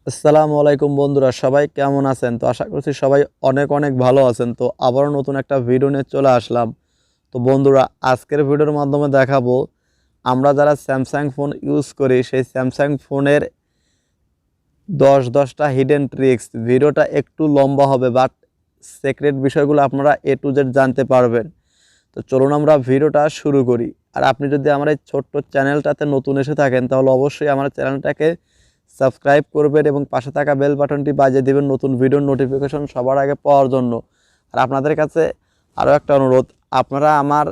আসসালামু আলাইকুম বন্ধুরা, সবাই কেমন আছেন? তো আশা করছি সবাই অনেক অনেক ভালো আছেন। তো আবারও নতুন একটা ভিডিও নিয়ে চলে আসলাম। তো বন্ধুরা, আজকের ভিডিওর মাধ্যমে দেখাবো আমরা যারা স্যামসাং ফোন ইউজ করি সেই স্যামসাং ফোনের 10টা হিডেন ট্রিক্স। ভিডিওটা একটু লম্বা হবে, বাট সিক্রেট বিষয়গুলো আপনারা এ টু জেড জানতে পারবেন। তো চলুন আমরা ভিডিওটা শুরু করি। আর আপনি যদি আমার এই ছোট্ট চ্যানেলটাতে নতুন এসে থাকেন তাহলে অবশ্যই আমার চ্যানেলটাকে সাবস্ক্রাইব করবেন এবং পাশে থাকা বেল বাটনটি বাজিয়ে দেবেন নতুন ভিডিওর নোটিফিকেশন সবার আগে পাওয়ার জন্য। আর আপনাদের কাছে আরও একটা অনুরোধ, আপনারা আমার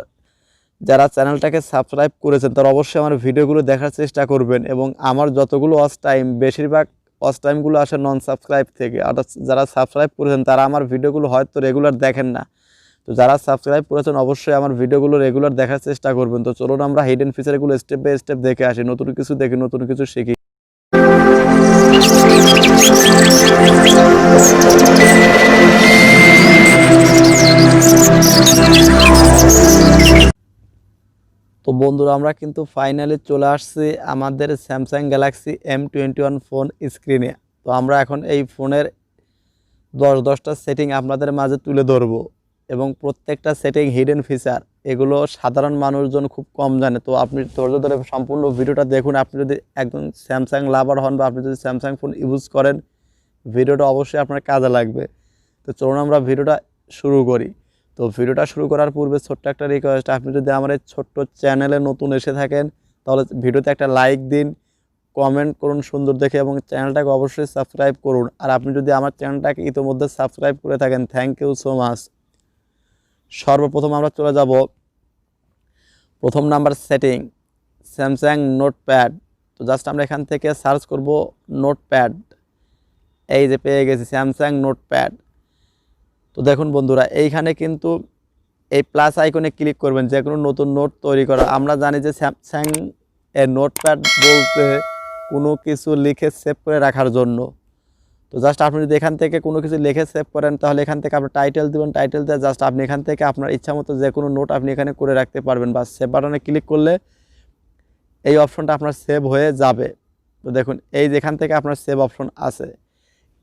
যারা চ্যানেলটাকে সাবস্ক্রাইব করেছেন তারা অবশ্যই আমার ভিডিওগুলো দেখার চেষ্টা করবেন। এবং আমার যতগুলো ওয়াচ টাইম, বেশিরভাগ ওয়াচ টাইমগুলো আসে নন সাবস্ক্রাইব থেকে। আর যারা সাবস্ক্রাইব করেছেন তারা আমার ভিডিওগুলো হয়তো রেগুলার দেখেন না। তো যারা সাবস্ক্রাইব করেছেন অবশ্যই আমার ভিডিওগুলো রেগুলার দেখার চেষ্টা করবেন। তো চলুন আমরা হিডেন ফিচারগুলো স্টেপ বাই স্টেপ দেখে আসি, নতুন কিছু দেখি, নতুন কিছু শিখি। তো বন্ধুরা, আমরা কিন্তু ফাইনালি চলে আসছি আমাদের স্যামসাং গ্যালাক্সি M21 ফোন স্ক্রিনে। তো আমরা এখন এই ফোনের 10টা সেটিং আপনাদের মাঝে তুলে ধরব এবং প্রত্যেকটা সেটিং হিডেন ফিচার, এগুলো সাধারণ মানুষজন খুব কম জানে। তো আপনি ধৈর্য ধরে সম্পূর্ণ ভিডিওটা দেখুন। আপনি যদি একজন স্যামসাং লাভার হন বা আপনি যদি স্যামসাং ফোন ইউজ করেন, ভিডিওটা অবশ্যই আপনার কাজে লাগবে। তো চলুন আমরা ভিডিওটা শুরু করি। তো ভিডিওটা শুরু করার পূর্বে ছোট্ট একটা রিকোয়েস্ট, আপনি যদি আমার এই ছোট্ট চ্যানেলে নতুন এসে থাকেন তাহলে ভিডিওতে একটা লাইক দিন, কমেন্ট করুন সুন্দর দেখে এবং চ্যানেলটাকে অবশ্যই সাবস্ক্রাইব করুন। আর আপনি যদি আমার চ্যানেলটাকে ইতিমধ্যে সাবস্ক্রাইব করে থাকেন, থ্যাংক ইউ সো মাচ। সর্বপ্রথম আমরা চলে যাব প্রথম নাম্বার সেটিং, স্যামসাং নোটপ্যাড। তো জাস্ট আমরা এখান থেকে সার্চ করব নোটপ্যাড। এই যে পেয়ে গেছি স্যামসাং নোটপ্যাড। তো দেখুন বন্ধুরা, এইখানে কিন্তু এই প্লাস আইকনে ক্লিক করবেন যে কোনো নতুন নোট তৈরি করা। আমরা জানি যে স্যামসাং এর নোটপ্যাড বলতে কোনো কিছু লিখে সেভ করে রাখার জন্য। তো জাস্ট আপনি যদি এখান থেকে কোনো কিছু লিখে সেভ করেন তাহলে এখান থেকে আপনি টাইটেল দেবেন, টাইটেল দিয়ে জাস্ট আপনি এখান থেকে আপনার ইচ্ছা মতো যে কোনো নোট আপনি এখানে করে রাখতে পারবেন। বা সেভ বাটনে ক্লিক করলে এই অপশনটা আপনার সেভ হয়ে যাবে। তো দেখুন এই যেখান থেকে আপনার সেভ অপশন আছে।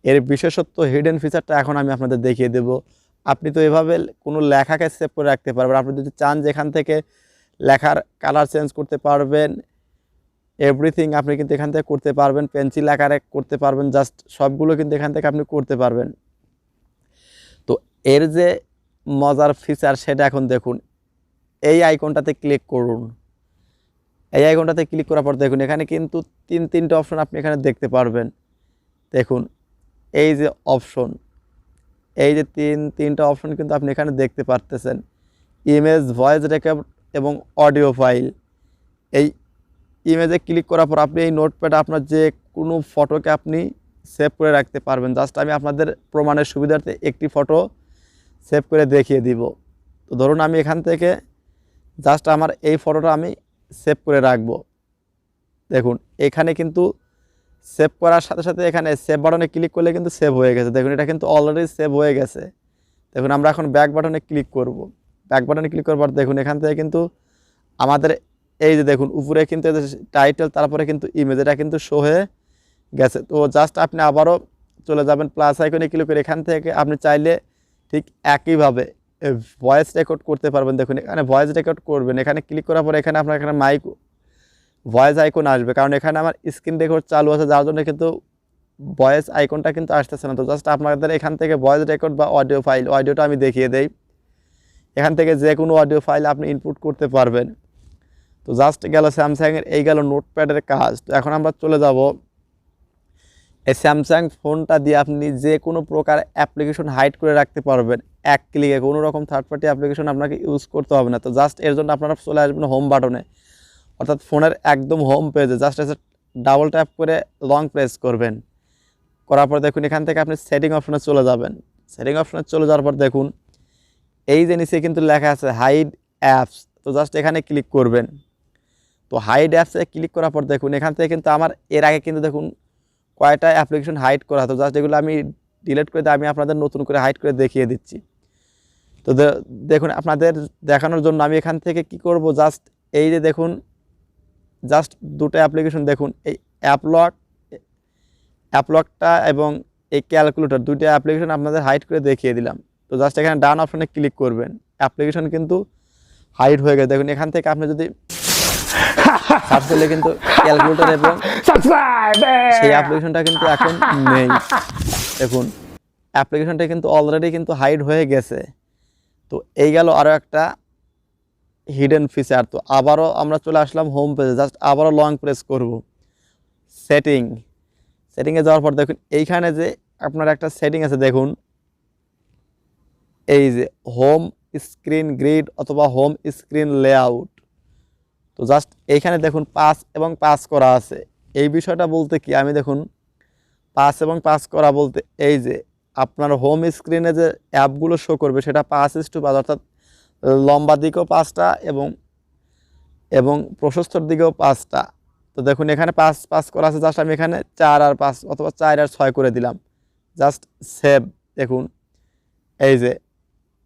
এর বিশেষত্ব হিডেন ফিচারটা এখন আমি আপনাদের দেখিয়ে দেব। আপনি তো এভাবে কোনো লেখাকে সেভ করে রাখতে পারবেন। আপনি যদি চান যেখান থেকে লেখার কালার চেঞ্জ করতে পারবেন, এভরিথিং আপনি কিন্তু এখান থেকে করতে পারবেন। পেন্সিল আকারে করতে পারবেন, জাস্ট সবগুলো কিন্তু এখান থেকে আপনি করতে পারবেন। তো এর যে মজার ফিচার সেটা এখন দেখুন। এই আইকনটাতে ক্লিক করুন। এই আইকনটাতে ক্লিক করার পর দেখুন এখানে কিন্তু তিনটে অপশন আপনি এখানে দেখতে পারবেন। দেখুন এই যে অপশন, এই যে তিনটা অপশন কিন্তু আপনি এখানে দেখতে পারতেছেন। ইমেজ, ভয়েস রেকর্ড এবং অডিও ফাইল। এই ইমেজে ক্লিক করার পর আপনি এই নোটপ্যাডে আপনার যে কোনো ফটোকে আপনি সেভ করে রাখতে পারবেন। জাস্ট আমি আপনাদের প্রমাণের সুবিধার্থে একটি ফটো সেভ করে দেখিয়ে দিব। তো ধরুন আমি এখান থেকে জাস্ট আমার এই ফটোটা আমি সেভ করে রাখব। দেখুন এখানে কিন্তু সেভ করার সাথে সাথে এখানে সেভ বাটনে ক্লিক করলে কিন্তু সেভ হয়ে গেছে। দেখুন এটা কিন্তু অলরেডি সেভ হয়ে গেছে। দেখুন আমরা এখন ব্যাক বাটনে ক্লিক করব। ব্যাক বাটনে ক্লিক করার পর দেখুন এখান থেকে কিন্তু আমাদের এই যে দেখুন উপরে কিন্তু টাইটেল, তারপরে কিন্তু ইমেজ, এটা কিন্তু শো হয়ে গেছে। তো জাস্ট আপনি আবারও চলে যাবেন প্লাস আইকনে ক্লিক করে এখান থেকে আপনি চাইলে ঠিক একইভাবে ভয়েস রেকর্ড করতে পারবেন। দেখুন এখানে ভয়েস রেকর্ড করবেন, এখানে ক্লিক করার পর এখানে আপনার এখানে মাইক ভয়েস আইকন আসবে, কারণ এখানে আমার স্ক্রিন রেকর্ড চালু আছে যার জন্য কিন্তু ভয়েস আইকনটা কিন্তু আসতেছে না। তো জাস্ট আপনাদের এখান থেকে ভয়েস রেকর্ড বা অডিও ফাইল, অডিওটা আমি দেখিয়ে দেই। এখান থেকে যে কোনো অডিও ফাইল আপনি ইনপুট করতে পারবেন। তো জাস্ট গেল স্যামসাংয়ের, এই গেল নোটপ্যাডের কাজ। তো এখন আমরা চলে যাব এই স্যামসাং ফোনটা দিয়ে আপনি যে কোনো প্রকার অ্যাপ্লিকেশন হাইড করে রাখতে পারবেন এক ক্লিকে। কোনো রকম থার্ড পার্টি অ্যাপ্লিকেশন আপনাকে ইউজ করতে হবে না। তো জাস্ট এর জন্য আপনারা চলে আসবেন হোম বাটনে, অর্থাৎ ফোনের একদম হোম পেজে। জাস্ট এসে ডাবল ট্যাপ করে লং প্রেস করবেন। করার পর দেখুন এখান থেকে আপনি সেটিং অপশনে চলে যাবেন। সেটিং অপশনে চলে যাওয়ার পর দেখুন এই যে নিচে কিন্তু লেখা আছে হাইড অ্যাপস। তো জাস্ট এখানে ক্লিক করবেন। তো হাইড অ্যাপসে ক্লিক করার পর দেখুন এখান থেকে কিন্তু আমার এর আগে কিন্তু দেখুন কয়টা অ্যাপ্লিকেশন হাইড করা হতো। জাস্ট এগুলো আমি ডিলিট করে দিয়ে আমি আপনাদের নতুন করে হাইড করে দেখিয়ে দিচ্ছি। তো দেখুন আপনাদের দেখানোর জন্য আমি এখান থেকে কি করব, জাস্ট এই যে দেখুন জাস্ট দুটো অ্যাপ্লিকেশন দেখুন, এই অ্যাপলকটা এবং এই ক্যালকুলেটর দুইটা অ্যাপ্লিকেশন আপনাদের হাইড করে দেখিয়ে দিলাম। তো জাস্ট এখানে ডান অপশনে ক্লিক করবেন, অ্যাপ্লিকেশন কিন্তু হাইড হয়ে গেছে। দেখুন এখান থেকে আপনি যদি সার্চ করলে কিন্তু ক্যালকুলেটর এবং সেই অ্যাপ্লিকেশনটা কিন্তু এখন নেই। দেখুন অ্যাপ্লিকেশনটা কিন্তু অলরেডি কিন্তু হাইড হয়ে গেছে। তো এই গেল আরও একটা হিডেন ফিচার। তো আবারও আমরা চলে আসলাম হোম পেজে, জাস্ট আবারও লং প্রেস করব, সেটিংয়ে যাওয়ার পর দেখুন এইখানে যে আপনার একটা সেটিং আছে, দেখুন এই যে হোম স্ক্রিন গ্রিড অথবা হোম স্ক্রিন লেআউট। তো জাস্ট এইখানে দেখুন 5 এবং 5 করা আছে। এই বিষয়টা বলতে কি, আমি দেখুন 5 এবং 5 করা বলতে এই যে আপনার হোম স্ক্রিনে যে অ্যাপগুলো শো করবে সেটা 5:5, অর্থাৎ লম্বা দিকেও 5টা এবং প্রশস্তর দিকেও 5টা। তো দেখুন এখানে 5 করা আছে, জাস্ট আমি এখানে 4 আর 5 অথবা 4 আর 6 করে দিলাম, জাস্ট সেভ। দেখুন এই যে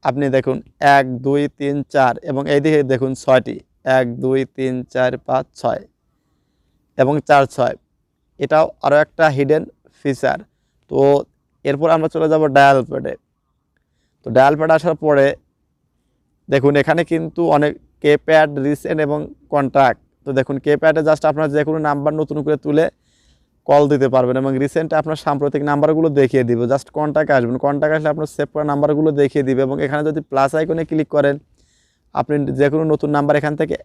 আপনি দেখুন 1 2 3 4 এবং এইদিকে দেখুন 6টি, 1 2 3 4 5 6 এবং 4 6। এটাও আরও একটা হিডেন ফিচার। তো এরপর আমরা চলে যাব ডায়াল প্যাডে। তো ডায়াল প্যাড আসার পরে দেখুন এখানে কিন্তু অনেক কিপ্যাড, রিসেন্ট এবং কন্ট্যাক্ট। তো দেখুন কিপ্যাডে জাস্ট আপনার যে কোনো নাম্বার নতুন করে তুলে কল দিতে পারবেন এবং রিসেন্টে আপনার সাম্প্রতিক নাম্বারগুলো দেখিয়ে দিবে। জাস্ট কন্ট্যাক্ট আসবেন, কন্ট্যাক্ট আসলে আপনার সেভ করা নাম্বারগুলো দেখিয়ে দিবে এবং এখানে যদি প্লাস আইকনে ক্লিক করেন আপনি যে কোনো নতুন নাম্বার এখান থেকে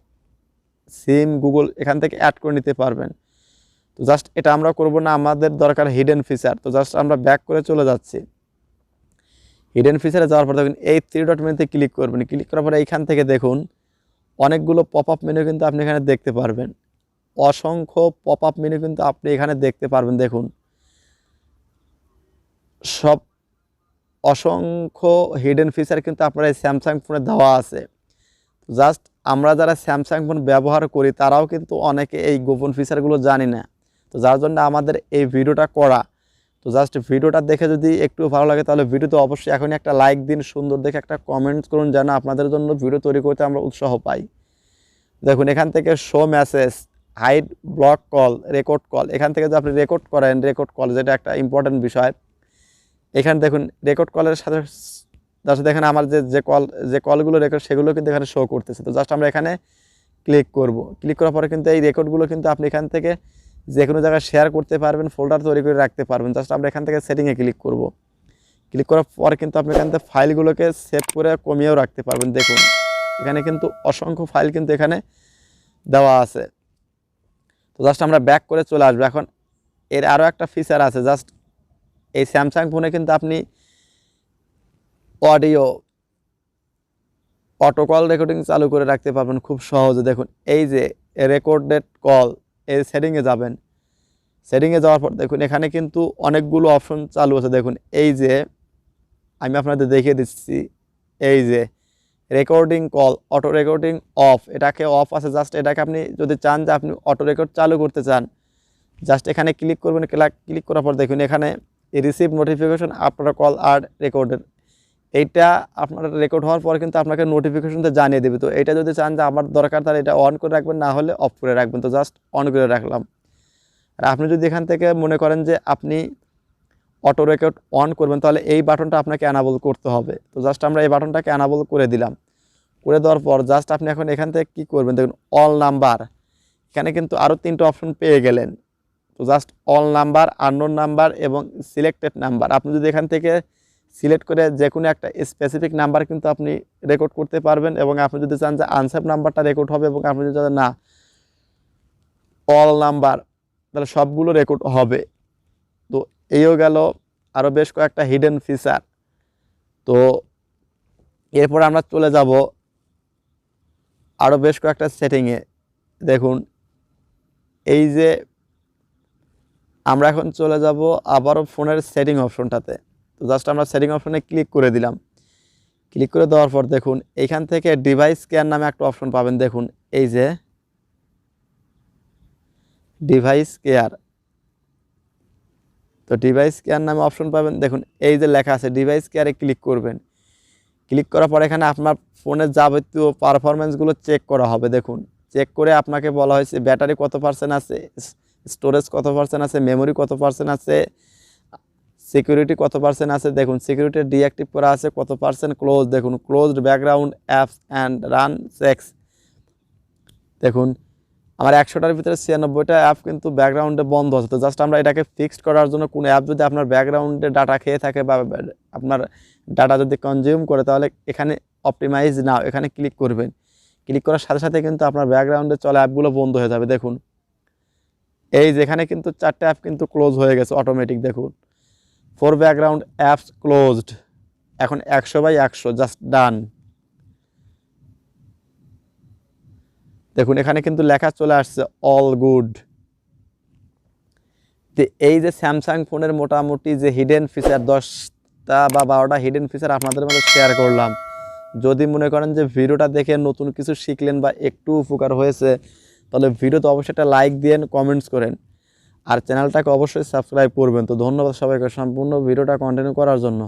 সিম, গুগল এখান থেকে অ্যাড করে নিতে পারবেন। তো জাস্ট এটা আমরা করব না, আমাদের দরকার হিডেন ফিচার। তো জাস্ট আমরা ব্যাক করে চলে যাচ্ছি। হিডেন ফিচারে যাওয়ার পর দেখুন এই 3 ডট মেনুতে ক্লিক করবেন। ক্লিক করার পরে এইখান থেকে দেখুন অনেকগুলো পপ আপ মেনু কিন্তু আপনি এখানে দেখতে পারবেন, অসংখ্য পপ আপ মেনু কিন্তু আপনি এখানে দেখতে পারবেন। দেখুন সব অসংখ্য হিডেন ফিচার কিন্তু আপনার এই স্যামসাং ফোনে দেওয়া আছে। জাস্ট আমরা যারা স্যামসাং ফোন ব্যবহার করি তারাও কিন্তু অনেকে এই গোপন ফিচারগুলো জানি না। তো যার জন্য আমাদের এই ভিডিওটা করা। তো জাস্ট ভিডিওটা দেখে যদি একটু ভালো লাগে তাহলে ভিডিওতে অবশ্যই এখনই একটা লাইক দিন, সুন্দর দেখে একটা কমেন্টস করুন, যেন আপনাদের জন্য ভিডিও তৈরি করতে আমরা উৎসাহ পাই। দেখুন এখান থেকে show message, hide, block call, record call, এখান থেকে যে আপনি রেকর্ড করেন, রেকর্ড কল যেটা একটা ইম্পর্টেন্ট বিষয়। এখানে দেখুন রেকর্ড কলের সাথে দেখেন আমার যে কলগুলো রেকর্ড সেগুলো কিন্তু এখানে শো করতেছে। তো জাস্ট আমরা এখানে ক্লিক করব। ক্লিক করার পরে কিন্তু এই রেকর্ডগুলো কিন্তু আপনি এখান থেকে যে কোনো জায়গায় শেয়ার করতে পারবেন, ফোল্ডার তৈরি করে রাখতে পারবেন। জাস্ট আমরা এখান থেকে সেটিংয়ে ক্লিক করব। ক্লিক করার পর কিন্তু আপনি এখান থেকে ফাইলগুলোকে সেভ করে কমিয়েও রাখতে পারবেন। দেখুন এখানে কিন্তু অসংখ্য ফাইল কিন্তু এখানে দেওয়া আছে। তো জাস্ট আমরা ব্যাক করে চলে আসবো। এখন এর আরও একটা ফিচার আছে, জাস্ট এই স্যামসাং ফোনে কিন্তু আপনি অডিও অটো কল রেকর্ডিং চালু করে রাখতে পারবেন খুব সহজে। দেখুন এই যে রেকর্ডেড কল, এই সেটিংয়ে যাবেন। সেটিংয়ে যাওয়ার পর দেখুন এখানে কিন্তু অনেকগুলো অপশন চালু আছে। দেখুন এই যে আমি আপনাদের দেখিয়ে দিচ্ছি, এই যে recording call, auto recording of, এটাকে অফ আছে। জাস্ট এটাকে আপনি যদি চান যে আপনি অটো রেকর্ড চালু করতে চান, জাস্ট এখানে ক্লিক করবেন। ক্লিক করার পর দেখুন এখানে রিসিভ নোটিফিকেশন আফটার কল আর রেকর্ডেড, এইটা আপনার রেকর্ড হওয়ার পর কিন্তু আপনাকে নোটিফিকেশনতে জানিয়ে দেবে। তো এটা যদি চান যে আমার দরকার তাহলে এটা অন করে রাখবেন, না হলে অফ করে রাখবেন। তো জাস্ট অন করে রাখলাম। আর আপনি যদি এখান থেকে মনে করেন যে আপনি অটো রেকর্ড অন করবেন তাহলে এই বাটনটা আপনাকে অ্যানাবল করতে হবে। তো জাস্ট আমরা এই বাটনটাকে অ্যানাবল করে দিলাম। করে দেওয়ার পর জাস্ট আপনি এখন এখান থেকে কী করবেন, দেখুন অল নাম্বার, এখানে কিন্তু আরও 3টে অপশন পেয়ে গেলেন। তো just all number, unknown number এবং সিলেক্টেড নাম্বার, আপনি যদি এখান থেকে সিলেক্ট করে যে কোনো একটা স্পেসিফিক নাম্বার কিন্তু আপনি রেকর্ড করতে পারবেন। এবং আপনি যদি চান যে আনসেভ নাম্বারটা রেকর্ড হবে এবং আপনি যদি চান না অল নাম্বার, তাহলে সবগুলো রেকর্ড হবে। তো এইও গেল আরও বেশ কয়েকটা হিডেন ফিচার। তো এরপর আমরা চলে যাব আরও বেশ কয়েকটা সেটিংয়ে। দেখুন এই যে আমরা এখন চলে যাব আবারও ফোনের সেটিং অপশনটাতে। তো জাস্ট আমরা সেটিং অপশনে ক্লিক করে দিলাম। ক্লিক করে দেওয়ার পর দেখুন এইখান থেকে ডিভাইস কেয়ার নামে একটা অপশন পাবেন। দেখুন এই যে ডিভাইস কেয়ার, তো ডিভাইস কেয়ার নামে অপশন পাবেন। দেখুন এই যে লেখা আছে ডিভাইস কেয়ারে ক্লিক করবেন। ক্লিক করার পর এখানে আপনার ফোনের যাবতীয় পারফরমেন্সগুলো চেক করা হবে। দেখুন চেক করে আপনাকে বলা হয়েছে ব্যাটারি কত পার্সেন্ট আছে, স্টোরেজ কত পার্সেন্ট আছে, মেমোরি কত পার্সেন্ট আছে, সিকিউরিটি কত পার্সেন্ট আছে। দেখুন সিকিউরিটি ডিঅ্যাক্টিভ করা আছে কত পার্সেন্ট, ক্লোজ দেখুন, closed background apps and run checks. দেখুন আমার 100টার ভিতরে 96টা অ্যাপ কিন্তু ব্যাকগ্রাউন্ডে বন্ধ আছে। তো জাস্ট আমরা এটাকে ফিক্সড করার জন্য কোনো অ্যাপ যদি আপনার ব্যাকগ্রাউন্ডে ডাটা খেয়ে থাকে বা আপনার ডাটা যদি কনজিউম করে, তাহলে এখানে অপটিমাইজ নাও এখানে ক্লিক করবেন। ক্লিক করার সাথে সাথে কিন্তু আপনার ব্যাকগ্রাউন্ডে চলা অ্যাপগুলো বন্ধ হয়ে যাবে। দেখুন এই যেখানে কিন্তু 4টে অ্যাপ কিন্তু ক্লোজ হয়ে গেছে অটোমেটিক। দেখুন 4 ব্যাকগ্রাউন্ড অ্যাপস ক্লোজড। এখন 100/100 জাস্ট ডান। দেখুন এখানে কিন্তু লেখা চলে আসছে অল গুড। তো এই যে স্যামসাং ফোনের মোটামুটি যে হিডেন ফিচার 10টা বা 12টা হিডেন ফিচার আপনাদের মধ্যে শেয়ার করলাম। যদি মনে করেন যে ভিডিওটা দেখে নতুন কিছু শিখলেন বা একটু উপকার হয়েছে, তাহলে ভিডিওতে অবশ্যই একটা লাইক দিন, কমেন্টস করেন, আর চ্যানেলটাকে অবশ্যই সাবস্ক্রাইব করবেন। তো ধন্যবাদ সবাইকে সম্পূর্ণ ভিডিওটা কন্টিনিউ করার জন্য।